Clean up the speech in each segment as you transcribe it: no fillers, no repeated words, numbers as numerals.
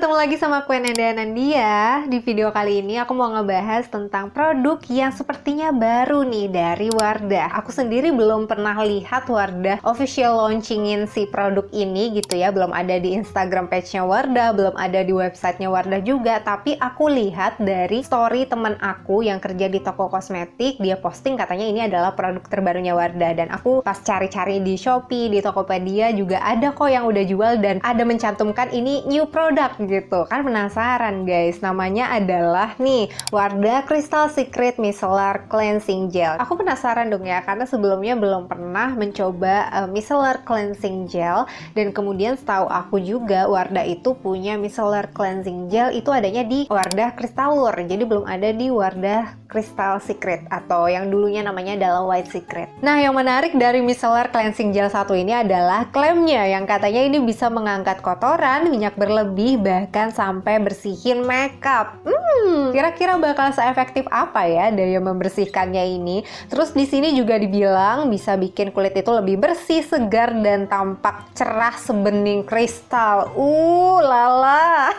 ketemu lagi sama aku Nanda Nandia. Di video kali ini aku mau ngebahas tentang produk yang sepertinya baru nih dari Wardah. Aku sendiri belum pernah lihat Wardah official launchingin si produk ini gitu ya. Belum ada di Instagram page-nya Wardah, belum ada di websitenya Wardah juga. Tapi aku lihat dari story teman aku yang kerja di toko kosmetik, dia posting katanya ini adalah produk terbarunya Wardah. Dan aku pas cari-cari di Shopee, di Tokopedia juga ada kok yang udah jual dan ada mencantumkan ini new product gitu kan. Penasaran guys, namanya adalah nih Wardah Crystal Secret Micellar Cleansing Gel. Aku penasaran dong ya, karena sebelumnya belum pernah mencoba micellar cleansing gel, dan kemudian setahu aku juga Wardah itu punya micellar cleansing gel itu adanya di Wardah Crystalure, jadi belum ada di Wardah Crystal Secret atau yang dulunya namanya adalah White Secret. Nah, yang menarik dari micellar cleansing gel satu ini adalah klaimnya yang katanya ini bisa mengangkat kotoran, minyak berlebih, bahkan sampai bersihin makeup. Kira-kira bakal seefektif apa ya daya membersihkannya ini? Terus di sini juga dibilang bisa bikin kulit itu lebih bersih, segar, dan tampak cerah sebening kristal. Lala.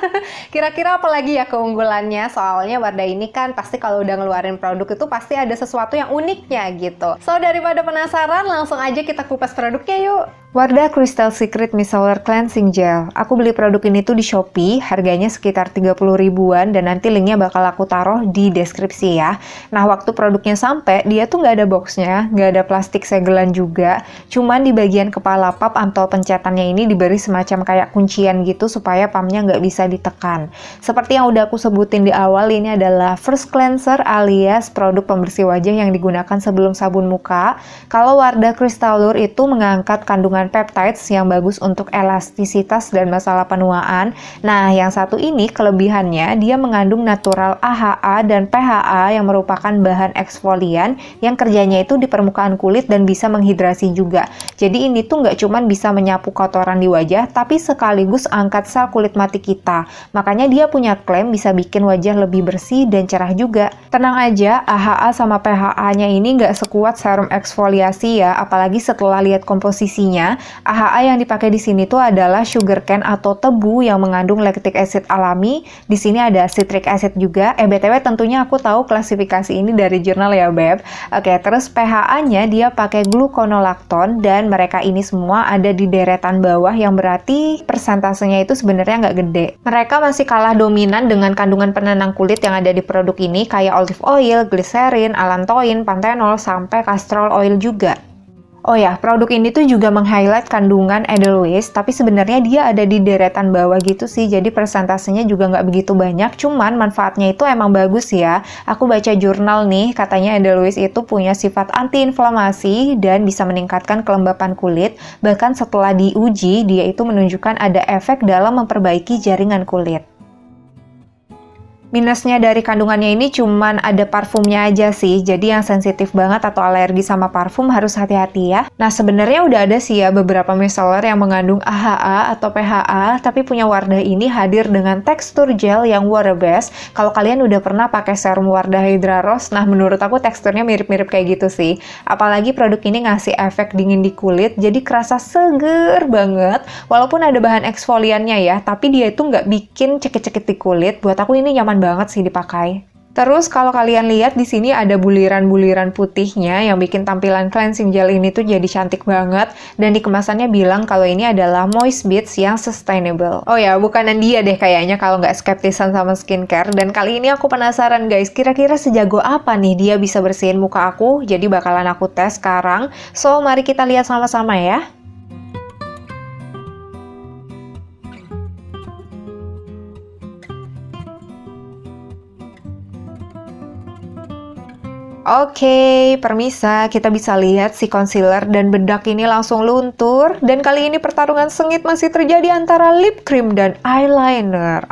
Kira-kira apa lagi ya keunggulannya? Soalnya Wardah ini kan pasti kalau udah ngeluarin produk itu pasti ada sesuatu yang uniknya gitu. So, daripada penasaran, langsung aja kita kupas produknya yuk. Wardah Crystal Secret Micellar Cleansing Gel. Aku beli produk ini tuh di Shopee, harganya sekitar 30 ribuan dan nanti linknya bakal aku taruh di deskripsi ya. Nah, waktu produknya sampai, dia tuh nggak ada boxnya, nggak ada plastik segelan juga. Cuman di bagian kepala pump atau pencetannya ini diberi semacam kayak kuncian gitu supaya pumpnya nggak bisa ditekan. Seperti yang udah aku sebutin di awal, ini adalah first cleanser alias produk pembersih wajah yang digunakan sebelum sabun muka. Kalau Wardah Crystalure itu mengangkat kandungan peptides yang bagus untuk elastisitas dan masalah penuaan. Nah, yang satu ini kelebihannya dia mengandung natural AHA dan PHA yang merupakan bahan eksfolian yang kerjanya itu di permukaan kulit dan bisa menghidrasi juga. Jadi ini tuh nggak cuma bisa menyapu kotoran di wajah, tapi sekaligus angkat sel kulit mati kita. Makanya dia punya klaim bisa bikin wajah lebih bersih dan cerah juga. Tenang aja, AHA sama PHA-nya ini nggak sekuat serum eksfoliasi ya, apalagi setelah lihat komposisinya. AHA yang dipakai di sini tuh adalah sugarcane atau tebu yang mengandung lactic acid alami. Di sini ada citric acid juga. BTW tentunya aku tahu klasifikasi ini dari jurnal ya, Beb. Oke, terus PHA-nya dia pakai gluconolactone dan mereka ini semua ada di deretan bawah yang berarti persentasenya itu sebenarnya nggak gede. Mereka masih kalah dominan dengan kandungan penenang kulit yang ada di produk ini kayak olive oil, glycerin, allantoin, panthenol, sampai castor oil juga. Oh ya, produk ini tuh juga meng-highlight kandungan edelweiss, tapi sebenarnya dia ada di deretan bawah gitu sih, jadi persentasenya juga nggak begitu banyak, cuman manfaatnya itu emang bagus ya. Aku baca jurnal nih, katanya edelweiss itu punya sifat antiinflamasi dan bisa meningkatkan kelembapan kulit, bahkan setelah diuji, dia itu menunjukkan ada efek dalam memperbaiki jaringan kulit. Minusnya dari kandungannya ini cuman ada parfumnya aja sih, jadi yang sensitif banget atau alergi sama parfum harus hati-hati ya. Nah, sebenarnya udah ada sih ya beberapa micellar yang mengandung AHA atau PHA, tapi punya Wardah ini hadir dengan tekstur gel yang water based. Kalau kalian udah pernah pakai serum Wardah Hydra Rose, nah menurut aku teksturnya mirip-mirip kayak gitu sih. Apalagi produk ini ngasih efek dingin di kulit, jadi kerasa seger banget. Walaupun ada bahan eksfoliannya ya, tapi dia itu nggak bikin cekit-cekit di kulit. Buat aku ini nyaman banget sih dipakai. Terus kalau kalian lihat di sini ada buliran-buliran putihnya yang bikin tampilan cleansing gel ini tuh jadi cantik banget, dan di kemasannya bilang kalau ini adalah moist beads yang sustainable. Oh ya, bukanan dia deh kayaknya kalau nggak skeptisan sama skincare, dan kali ini aku penasaran guys, kira-kira sejago apa nih dia bisa bersihin muka aku, jadi bakalan aku tes sekarang. So, mari kita lihat sama-sama ya. Oke, permisa, kita bisa lihat si concealer dan bedak ini langsung luntur. Dan kali ini pertarungan sengit masih terjadi antara lip cream dan eyeliner.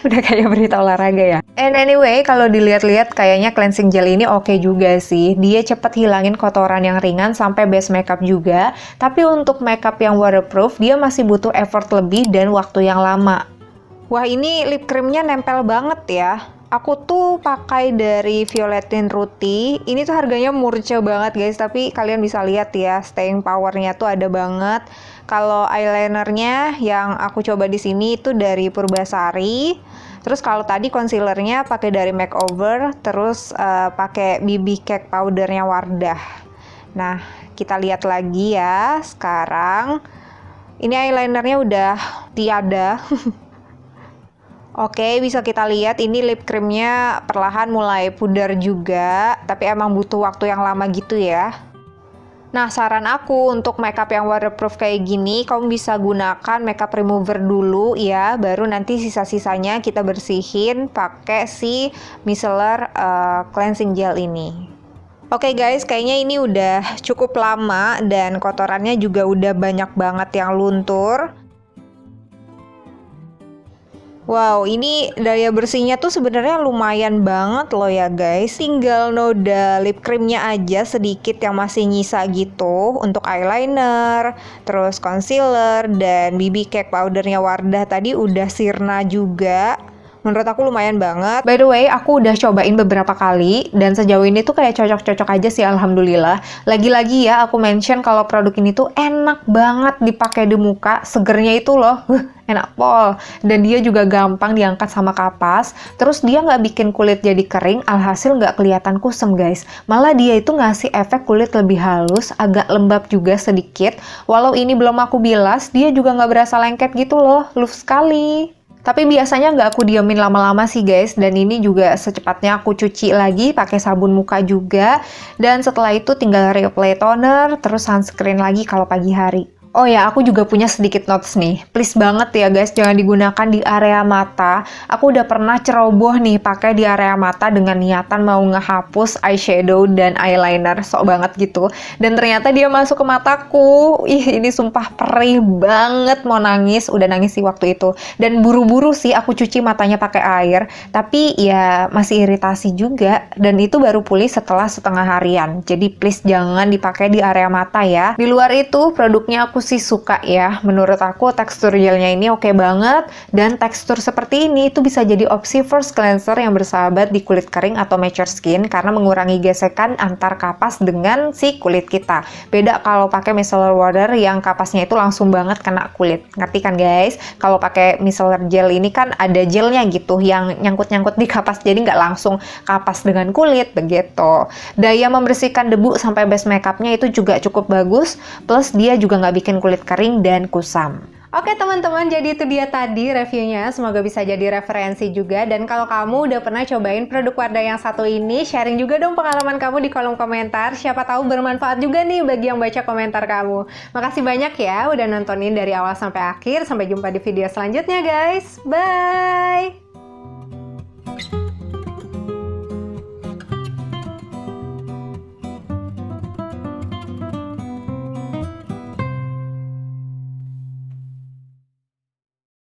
Udah kayak berita olahraga ya. And anyway, kalau dilihat-lihat kayaknya cleansing gel ini oke juga sih. Dia cepet hilangin kotoran yang ringan sampai base makeup juga. Tapi untuk makeup yang waterproof, dia masih butuh effort lebih dan waktu yang lama. Wah, ini lip creamnya nempel banget ya. Aku tuh pakai dari Violetin Ruti. Ini tuh harganya murce banget guys, tapi kalian bisa lihat ya, staying powernya tuh ada banget. Kalau eyelinernya yang aku coba di sini itu dari Purbasari. Terus kalau tadi concealernya pakai dari Makeover, terus pakai BB Cake powdernya Wardah. Nah, kita lihat lagi ya sekarang. Ini eyelinernya udah tiada. Oke, bisa kita lihat ini lip creamnya perlahan mulai pudar juga, tapi emang butuh waktu yang lama gitu ya. Nah, saran aku untuk makeup yang waterproof kayak gini, kamu bisa gunakan makeup remover dulu ya, baru nanti sisa-sisanya kita bersihin pakai si micellar cleansing gel ini. Oke guys, kayaknya ini udah cukup lama dan kotorannya juga udah banyak banget yang luntur. Wow, ini daya bersihnya tuh sebenarnya lumayan banget loh ya guys. Tinggal noda lip creamnya aja sedikit yang masih nyisa gitu untuk eyeliner, terus concealer, dan BB Cake powdernya Wardah tadi udah sirna juga. Menurut aku lumayan banget. By the way, aku udah cobain beberapa kali dan sejauh ini tuh kayak cocok-cocok aja sih, alhamdulillah. Lagi-lagi ya aku mention kalau produk ini tuh enak banget dipakai di muka, segernya itu loh. Enak pol, dan dia juga gampang diangkat sama kapas. Terus dia nggak bikin kulit jadi kering, alhasil nggak kelihatan kusem guys. Malah dia itu ngasih efek kulit lebih halus, agak lembab juga sedikit. Walau ini belum aku bilas, dia juga nggak berasa lengket gitu loh, luff sekali. Tapi biasanya nggak aku diamin lama-lama sih guys, dan ini juga secepatnya aku cuci lagi pakai sabun muka juga. Dan setelah itu tinggal reapply toner, terus sunscreen lagi kalau pagi hari. Oh ya, aku juga punya sedikit notes nih. Please banget ya guys, jangan digunakan di area mata. Aku udah pernah ceroboh nih pakai di area mata dengan niatan mau ngehapus eyeshadow dan eyeliner, sok banget gitu. Dan ternyata dia masuk ke mataku. Ih, ini sumpah perih banget, mau nangis. Udah nangis sih waktu itu. Dan buru-buru sih aku cuci matanya pakai air. Tapi ya masih iritasi juga. Dan itu baru pulih setelah setengah harian. Jadi please jangan dipakai di area mata ya. Di luar itu produknya aku sih suka ya. Menurut aku tekstur gelnya ini oke banget, dan tekstur seperti ini itu bisa jadi opsi first cleanser yang bersahabat di kulit kering atau mature skin karena mengurangi gesekan antar kapas dengan si kulit kita. Beda kalau pakai micellar water yang kapasnya itu langsung banget kena kulit. Ngerti kan guys? Kalau pakai micellar gel ini kan ada gelnya gitu yang nyangkut-nyangkut di kapas, jadi nggak langsung kapas dengan kulit begitu. Daya membersihkan debu sampai base makeupnya itu juga cukup bagus, plus dia juga nggak bikin kulit kering dan kusam. Oke teman-teman, jadi itu dia tadi reviewnya. Semoga bisa jadi referensi juga. Dan kalau kamu udah pernah cobain produk Wardah yang satu ini, sharing juga dong pengalaman kamu di kolom komentar. Siapa tahu bermanfaat juga nih bagi yang baca komentar kamu. Makasih banyak ya udah nontonin dari awal sampai akhir. Sampai jumpa di video selanjutnya guys. Bye!